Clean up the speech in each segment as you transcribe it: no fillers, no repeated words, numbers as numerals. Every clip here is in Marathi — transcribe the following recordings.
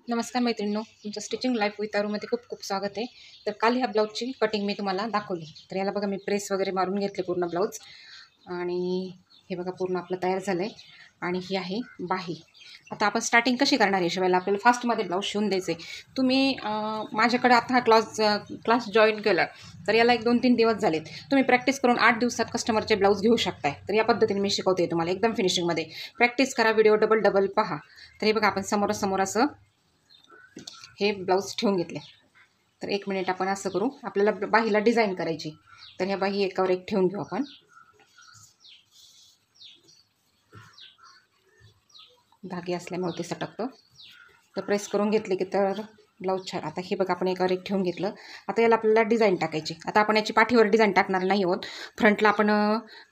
नमस्कार मैत्रिणींनो, तुमचं स्टिचिंग लाईफ विथ आरूमध्ये खूप खूप स्वागत आहे. तर काल ह्या ब्लाऊजची कटिंग मी तुम्हाला दाखवली. तर याला बघा मी प्रेस वगैरे मारून घेतले पूर्ण ब्लाऊज आणि हे बघा पूर्ण आपलं तयार झालं आहे. आणि ही आहे बाही. आता आपण स्टार्टिंग कशी करणार आहे शिवायला, आपल्याला फास्टमध्ये ब्लाऊज शिवून द्यायचे. तुम्ही माझ्याकडे आता हा क्लास जॉईन केला तर याला 1-2-3 दिवस झालेत. तुम्ही प्रॅक्टिस करून 8 दिवसात कस्टमरचे ब्लाऊज घेऊ शकताय. तर या पद्धतीने मी शिकवते तुम्हाला एकदम फिनिशिंगमध्ये. प्रॅक्टिस करा, व्हिडिओ डबल पहा. तर हे बघा आपण समोरासमोर असं हे ब्लाऊज ठेवून घेतले. तर 1 मिनिट आपण असं करू, आपल्याला बाहीला डिझाईन करायची. तर ह्या बाही एकावर एक ठेवून घेऊ आपण. धागे असल्यामुळे ते सटकतं. तर प्रेस करून घेतले की तर ब्लाऊज छान. आता हे बघा आपण एकावर एक ठेवून घेतलं. आता याला आपल्याला डिझाईन टाकायची. आता आपण याची पाठीवर डिझाईन टाकणार नाही आहोत. फ्रंटला आपण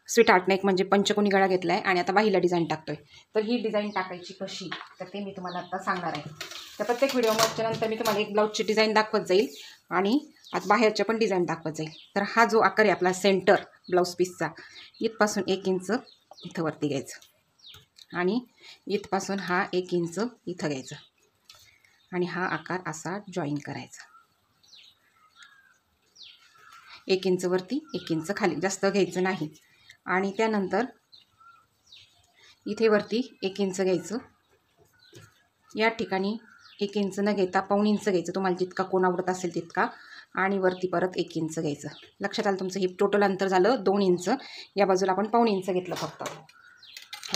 स्वीट आर्ट नेक म्हणजे पंचकोनी गळा घेतला आहे आणि आता बाहीला डिझाईन टाकतोय. तर ही डिझाईन टाकायची कशी, तर ते मी तुम्हाला आता सांगणार आहे. तर प्रत्येक व्हिडिओमध्ये नंतर मी तुम्हाला एक ब्लाऊजची डिझाईन दाखवत जाईल आणि आता बाहेरच्या पण डिझाईन दाखवत जाईल. तर हा जो आकार आहे आपला सेंटर ब्लाऊज पीसचा, इथपासून 1 इंच इथं वरती घ्यायचं आणि इथपासून हा 1 इंच इथं घ्यायचं आणि हा आकार असा जॉईन करायचा. 1 इंच वरती 1 इंच खाली, जास्त घ्यायचं नाही. आणि त्यानंतर इथे वरती 1 इंच घ्यायचं. या ठिकाणी 1 इंच न घेता पाऊण इंच घ्यायचं, तुम्हाला जितका कोण आवडत असेल तितका. आणि वरती परत 1 इंच घ्यायचं. लक्षात आलं तुमचं? हे टोटल अंतर झालं 2 इंच. या बाजूला आपण पाऊण इंच घेतलं फक्त.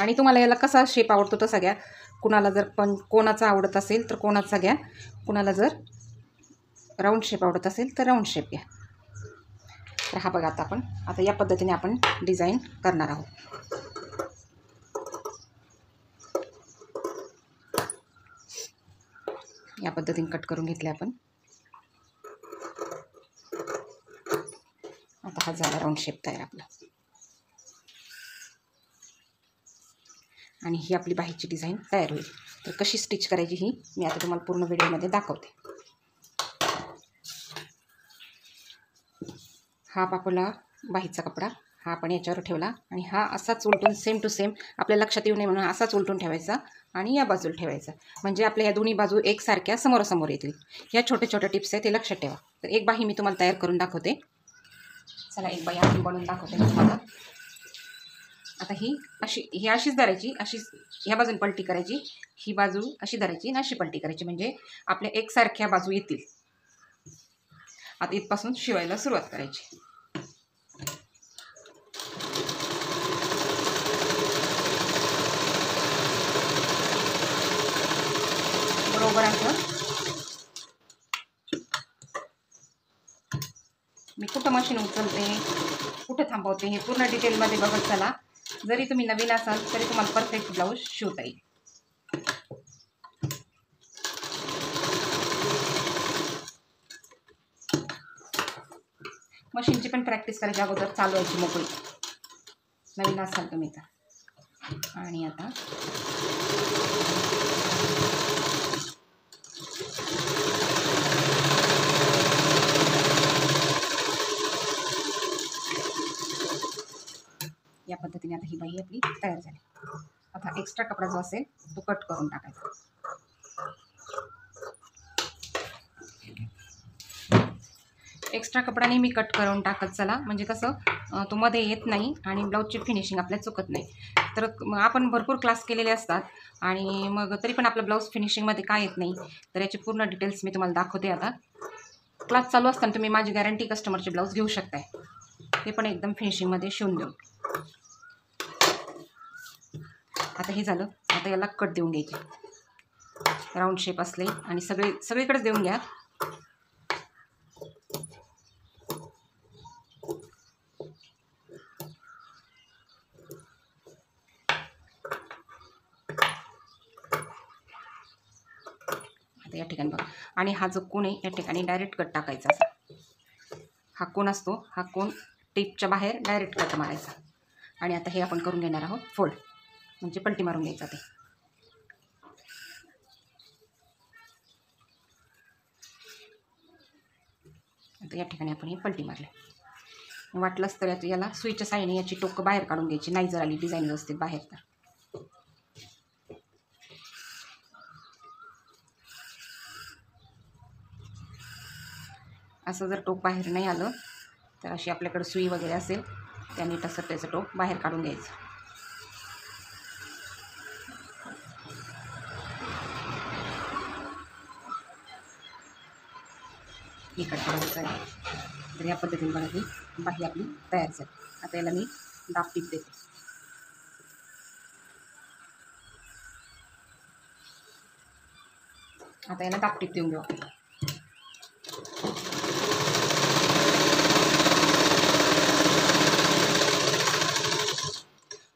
आणि तुम्हाला याला कसा शेप आवडतो तसा घ्या. कुणाला जर कोणाचा आवडत असेल तर कोणाचा घ्या, कुणाला जर राऊंड शेप आवडत असेल तर राऊंड शेप घ्या. तर हा बघा आता या पद्धतीने आपण डिझाईन करणार आहोत. या पद्धतीने कट करून घेतले आपण. आता हा झाला राऊंड शेप तयार आपला. आणि ही आपली बाहीची डिझाईन तयार होईल. तर कशी स्टिच करायची ही मी आता तुम्हाला पूर्ण व्हिडिओमध्ये दाखवते. हा आपला बाहीचा कपडा हा आपण याच्यावर ठेवला आणि हा असाच उलटून सेम टू सेम आपल्या लक्षात येऊ नये म्हणून असाच उलटून ठेवायचा आणि या बाजूला ठेवायचा. म्हणजे आपल्या ह्या दोन्ही बाजू एकसारख्या समोरासमोर येतील. ह्या छोटे छोटे टिप्स आहेत ते लक्षात ठेवा. तर एक बाही मी तुम्हाला तयार करून दाखवते. चला एक बाही आपण बनवून दाखवते तुम्हाला. आता ही अशीच धरायची, अशीच ह्या बाजून पलटी करायची, ही बाजू अशी धरायची आणि अशी पलटी करायची, म्हणजे आपल्या एकसारख्या बाजू येतील. आता इथपासून शिवायला सुरुवात करायची. बरोबर असं मी कुठं मशीन उचलते, कुठं थांबवते हे पूर्ण डिटेलमध्ये बघत चला. जरी तुम्ही नवीन असाल तरी तुम्हाला परफेक्ट ब्लाऊज शिवता येईल. मशीनची पण प्रॅक्टिस करायची अगोदर चालवायची मोकळी, नवीन असाल तुम्ही तर. आणि आता या पद्धतीने आता ही बाही आपली तयार झाली. आता एक्स्ट्रा कपडा जो असेल तो कट करून टाकायचा. एक्स्ट्रा कपडा नेहमी कट करून टाकत चला, म्हणजे कसं तो मध्ये येत नाही आणि ब्लाऊजची फिनिशिंग आपल्या चुकत नाही. तर आपण भरपूर क्लास केलेले असतात आणि मग तरी पण आपलं ब्लाऊज फिनिशिंगमध्ये काय येत नाही. तर याची पूर्ण डिटेल्स मी तुम्हाला दाखवते. आता क्लास चालू असताना तुम्ही माझी गॅरंटी कस्टमरचे ब्लाऊज घेऊ शकताय, ते पण एकदम फिनिशिंगमध्ये शिवून देऊ. आता हे झालं. आता याला कट देऊन घ्यायची. राऊंड शेप असले आणि सगळीकडेच देऊन घ्या. आता या ठिकाणी बघा, आणि हा जो कोण आहे या ठिकाणी डायरेक्ट कट टाकायचा. असा हा कोण असतो, हा कोण टिपच्या बाहेर डायरेक्ट कट मारायचा. आणि आता हे आपण करून घेणार आहोत फोल्ड, म्हणजे पलटी मारून घ्यायचा. ते आता या ठिकाणी आपण हे पलटी मारले. वाटलंच तर याला सुईच्या साईने याची टोकं बाहेर काढून घ्यायची, नाही जर आली डिझाईन व्यवस्थित बाहेर तर. असं जर टोक बाहेर नाही आलं तर अशी आपल्याकडे सुई वगैरे असेल त्याने तसं त्याचं टोक बाहेर काढून घ्यायचं. इकडे करायचं आहे. तर या पद्धतीने बघा की बाही आपली तयार झाली. आता याला मी दाब टीप देते. आता याला दाब टीप देऊन घेऊ.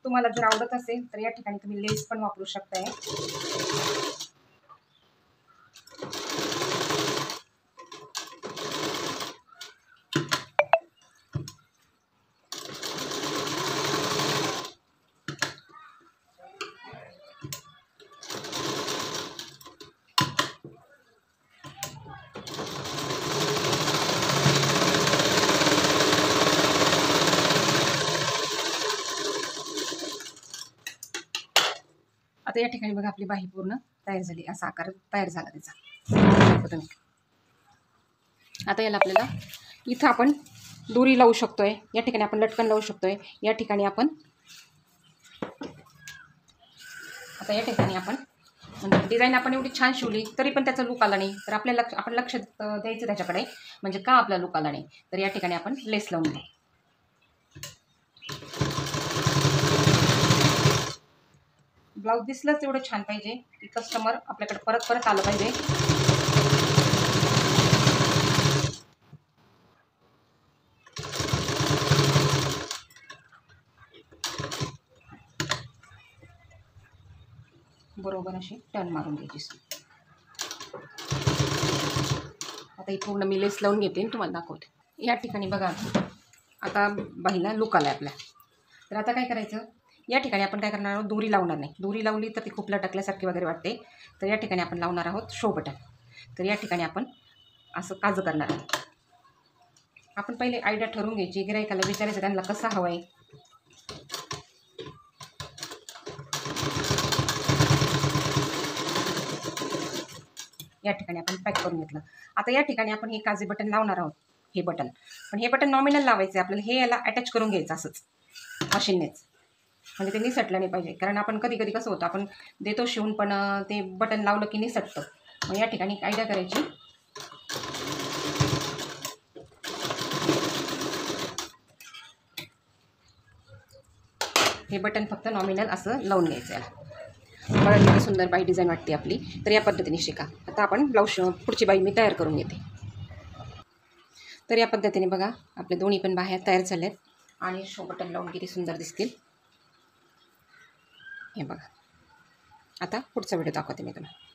तुम्हाला जर आवडत असेल तर या ठिकाणी तुम्ही लेस पण वापरू शकताय. आता या ठिकाणी बघा आपली बाही पूर्ण तयार झाली. असा आकार तयार झाला त्याचा. आता याला आपल्याला इथं आपण दोरी लावू शकतोय. या ठिकाणी आपण लटकन लावू शकतोय. या ठिकाणी आपण म्हणजे डिझाईन आपण एवढी छान शिवली तरी पण त्याचा लुक आला नाही तर आपल्याला आपण लक्ष द्यायचं त्याच्याकडे. म्हणजे का आपला लुक आला नाही तर या ठिकाणी आपण लेस लावून घेऊ. ब्लाऊज दिसलंच एवढं छान पाहिजे की कस्टमर आपल्याकडे परत परत आलं पाहिजे. बरोबर अशी टर्न मारून घ्यायची. आता ही पूर्ण मी लेस लावून घेते आणि तुम्हाला दाखवते. या ठिकाणी बघा आता बाहीला लुक आला आपल्या. तर आता काय करायचं, या ठिकाणी आपण काय करणार आहोत, दोरी लावणार नाही. दोरी लावली तर ती खूप लटकल्यासारखी वगैरे वाटते. तर या ठिकाणी आपण लावणार आहोत शो बटन. तर या ठिकाणी आपण असं काजं करणार आहोत. आपण पहिले आयडिया ठरवून घ्यायची, गिरायकाला विचारायचं त्यांना कसा हवा आहे. या ठिकाणी आपण पॅक करून घेतलं. आता या ठिकाणी आपण हे काजे बटन लावणार आहोत, हे बटन. पण हे बटन नॉमिनल लावायचं आहे आपल्याला. हे याला अटॅच करून घ्यायचं असंच मशीननेच, म्हणजे ते निसटलं नाही पाहिजे. कारण आपण कधी कधी कसं होतं, आपण देतो शिवून पण ते बटन लावलं की निसटतं. मग या ठिकाणी आयडिया करायची, हे बटन फक्त नॉमिनल असं लावून घ्यायचं याला. बघा किती सुंदर बाई डिझाईन वाटते आपली. तर या पद्धतीने शिका. आता आपण ब्लाऊज पुढची बाई मी तयार करून घेते. तर या पद्धतीने बघा आपले दोन्ही पण बाह्या तयार झाल्यात आणि शो बटन लावून किती सुंदर दिसतील हे बघा. आता पुढचा व्हिडिओ दाखवते मी तुम्हाला.